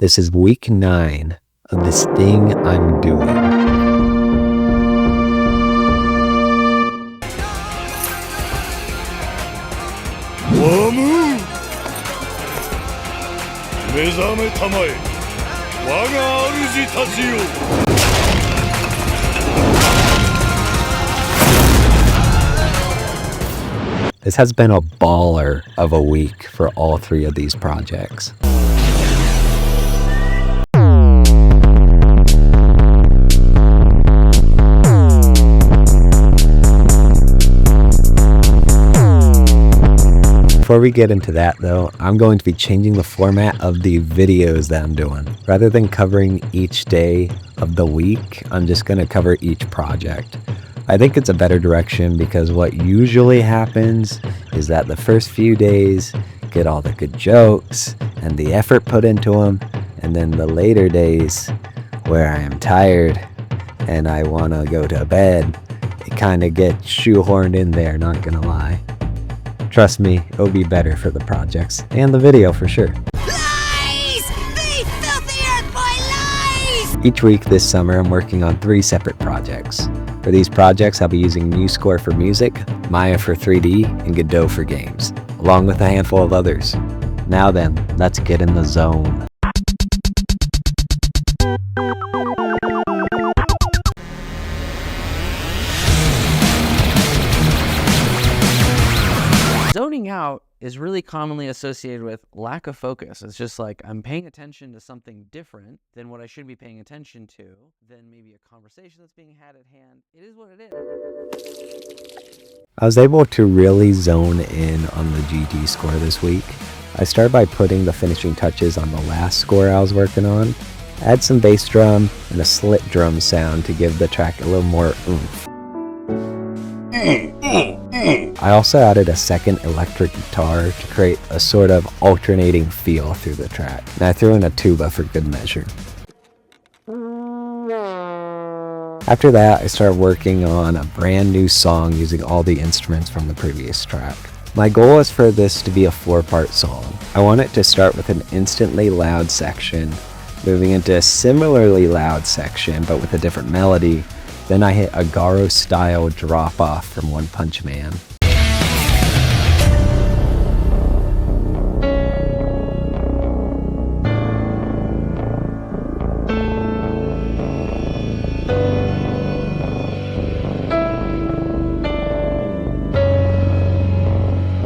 This is week 9 of this thing I'm doing. This has been a baller of a week for all 3 of these projects. Before we get into that though, I'm going to be changing the format of the videos that I'm doing. Rather than covering each day of the week, I'm just going to cover each project. I think it's a better direction because what usually happens is that the first few days get all the good jokes and the effort put into them, and then the later days where I am tired and I want to go to bed, it kind of gets shoehorned in there, not gonna lie. Trust me, it'll be better for the projects and the video for sure. Lies! The filthy earth boy lies! Each week this summer I'm working on 3 separate projects. For these projects I'll be using MuseScore for music, Maya for 3D, and Godot for games, along with a handful of others. Now then, let's get in the zone. Zoning out is really commonly associated with lack of focus. It's just like I'm paying attention to something different than what I should be paying attention to, than maybe a conversation that's being had at hand. It is what it is. I was able to really zone in on the GT score this week. I started by putting the finishing touches on the last score I was working on, add some bass drum and a slit drum sound to give the track a little more oomph. I also added a second electric guitar to create a sort of alternating feel through the track, and I threw in a tuba for good measure. After that, I started working on a brand new song using all the instruments from the previous track. My goal is for this to be a 4-part song. I want it to start with an instantly loud section, moving into a similarly loud section but with a different melody. Then I hit a Garo-style drop-off from One Punch Man.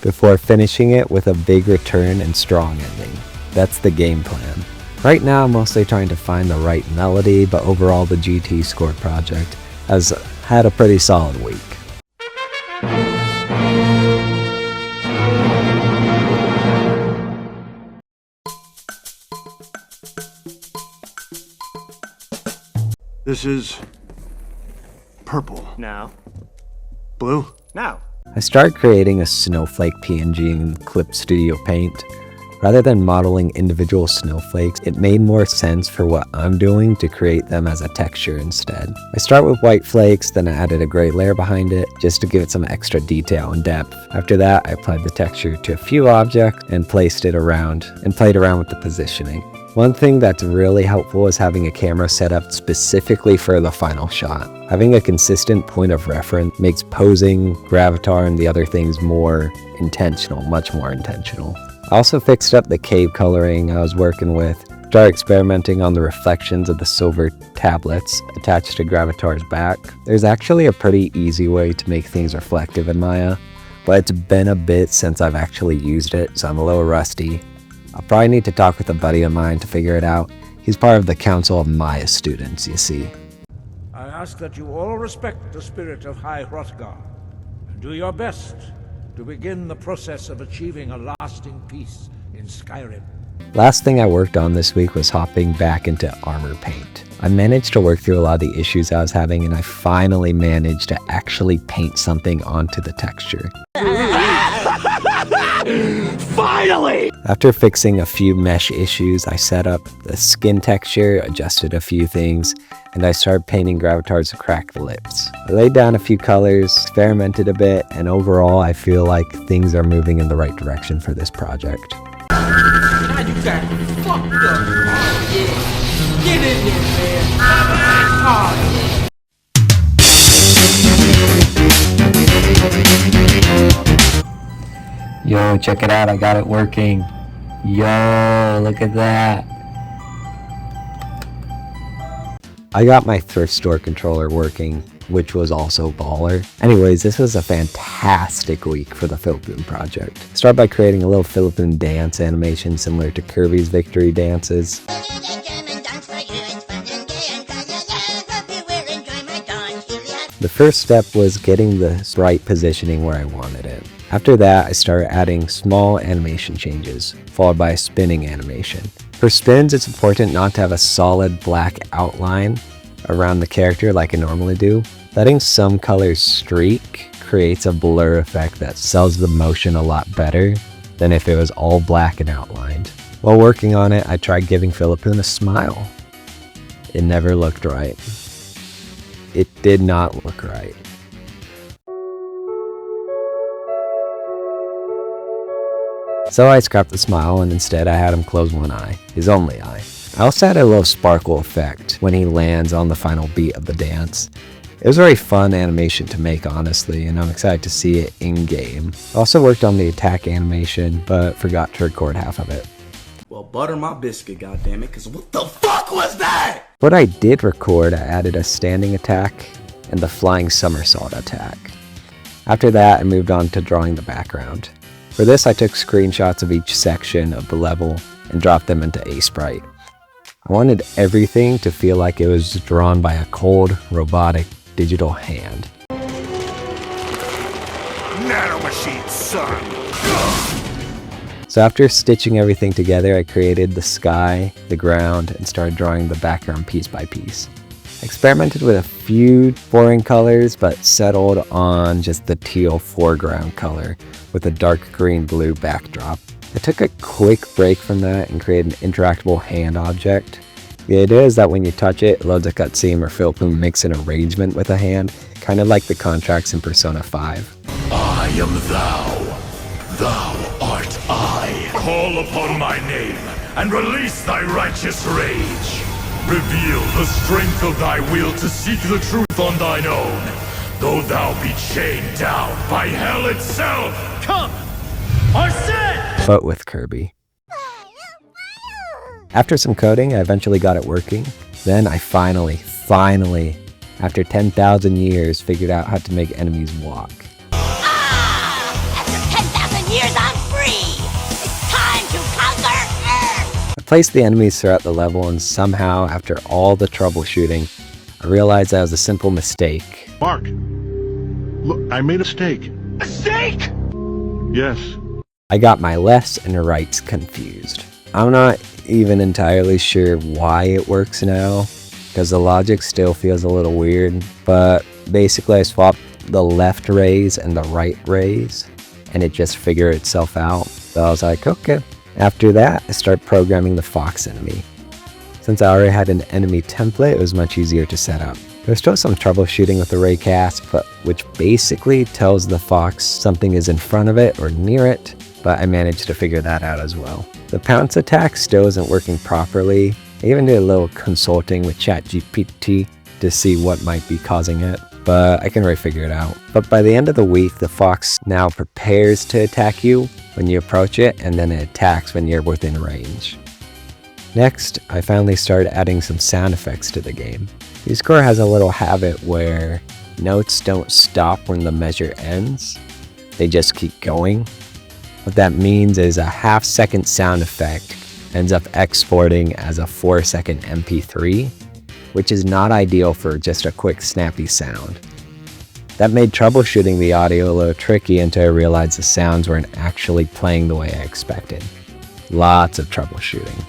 Before finishing it with a big return and strong ending. That's the game plan. Right now I'm mostly trying to find the right melody, but overall the GT score project has had a pretty solid week. This is purple. Now. Blue? Now. I started creating a snowflake PNG in Clip Studio Paint. Rather than modeling individual snowflakes, it made more sense for what I'm doing to create them as a texture instead. I start with white flakes, then I added a gray layer behind it just to give it some extra detail and depth. After that, I applied the texture to a few objects and placed it around and played around with the positioning. One thing that's really helpful is having a camera set up specifically for the final shot. Having a consistent point of reference makes posing, gravatar, and the other things more intentional, much more intentional. I also fixed up the cave coloring I was working with, started experimenting on the reflections of the silver tablets attached to Gravatar's back. There's actually a pretty easy way to make things reflective in Maya, but it's been a bit since I've actually used it, so I'm a little rusty. I'll probably need to talk with a buddy of mine to figure it out. He's part of the Council of Maya students, you see. I ask that you all respect the spirit of High Hrothgar and do your best to begin the process of achieving a lasting peace in Skyrim. Last thing I worked on this week was hopping back into armor paint. I managed to work through a lot of the issues I was having, and I finally managed to actually paint something onto the texture. Finally! After fixing a few mesh issues, I set up the skin texture, adjusted a few things, and I started painting Gravatar's cracked lips. I laid down a few colors, experimented a bit, and overall I feel like things are moving in the right direction for this project. God, you got fucked up. Get in there, man. Yo, check it out, I got it working. Yo, look at that. I got my thrift store controller working, which was also baller. Anyways, this was a fantastic week for the Philippine project. Start by creating a little Philippine dance animation similar to Kirby's victory dances. The first step was getting the sprite positioning where I wanted it. After that, I started adding small animation changes, followed by a spinning animation. For spins, it's important not to have a solid black outline around the character like I normally do. Letting some colors streak creates a blur effect that sells the motion a lot better than if it was all black and outlined. While working on it, I tried giving Philippine a smile. It never looked right. It did not look right. So I scrapped the smile and instead I had him close one eye, his only eye. I also had a little sparkle effect when he lands on the final beat of the dance. It was a very fun animation to make, honestly, and I'm excited to see it in-game. I also worked on the attack animation, but forgot to record half of it. Well, butter my biscuit, goddammit, cause what the fuck was that? What I did record, I added a standing attack and the flying somersault attack. After that, I moved on to drawing the background. For this, I took screenshots of each section of the level and dropped them into A-Sprite. I wanted everything to feel like it was drawn by a cold, robotic, digital hand. Nanomachine, son! So after stitching everything together, I created the sky, the ground, and started drawing the background piece by piece. I experimented with a few boring colors, but settled on just the teal foreground color with a dark green-blue backdrop. I took a quick break from that and created an interactable hand object. The idea is that when you touch it, it loads a cutscene where Philippine makes an arrangement with a hand, kind of like the contracts in Persona 5. I am thou. Thou art I. Call upon my name and release thy righteous rage. Reveal the strength of thy will to seek the truth on thine own, though thou be chained down by hell itself. Come, Arsene! But with Kirby. After some coding, I eventually got it working. Then I finally, after 10,000 years, figured out how to make enemies walk. After 10,000 years, I'm free! It's time to conquer Earth! I placed the enemies throughout the level, and somehow, after all the troubleshooting, I realized that was a simple mistake. Mark, look, I made a mistake. A steak? Yes. I got my lefts and rights confused. I'm not even entirely sure why it works now, because the logic still feels a little weird, but basically I swapped the left rays and the right rays, and it just figured itself out. So I was like, okay. After that, I started programming the fox enemy. Since I already had an enemy template, it was much easier to set up. There's still some troubleshooting with the raycast, but which basically tells the fox something is in front of it or near it, but I managed to figure that out as well. The pounce attack still isn't working properly. I even did a little consulting with ChatGPT to see what might be causing it, but I can really figure it out. But by the end of the week, the fox now prepares to attack you when you approach it, and then it attacks when you're within range. Next, I finally started adding some sound effects to the game. Score has a little habit where notes don't stop when the measure ends, they just keep going. What that means is a half-second sound effect ends up exporting as a 4-second MP3, which is not ideal for just a quick snappy sound. That made troubleshooting the audio a little tricky until I realized the sounds weren't actually playing the way I expected. Lots of troubleshooting.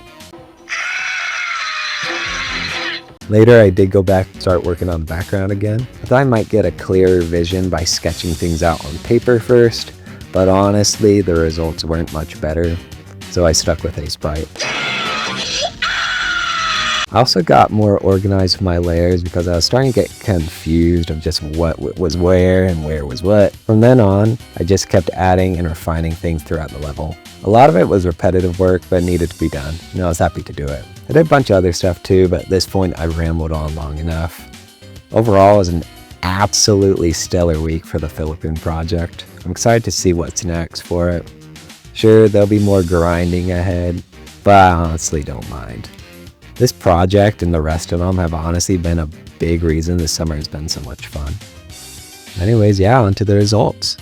Later, I did go back and start working on the background again. I thought I might get a clearer vision by sketching things out on paper first, but honestly, the results weren't much better, so I stuck with A-Sprite. I also got more organized with my layers because I was starting to get confused of just what was where and where was what. From then on, I just kept adding and refining things throughout the level. A lot of it was repetitive work, but needed to be done, and I was happy to do it. I did a bunch of other stuff too, but at this point I rambled on long enough. Overall, it was an absolutely stellar week for the Philippine project. I'm excited to see what's next for it. Sure, there'll be more grinding ahead, but I honestly don't mind. This project and the rest of them have honestly been a big reason this summer has been so much fun. Anyways, yeah, on to the results.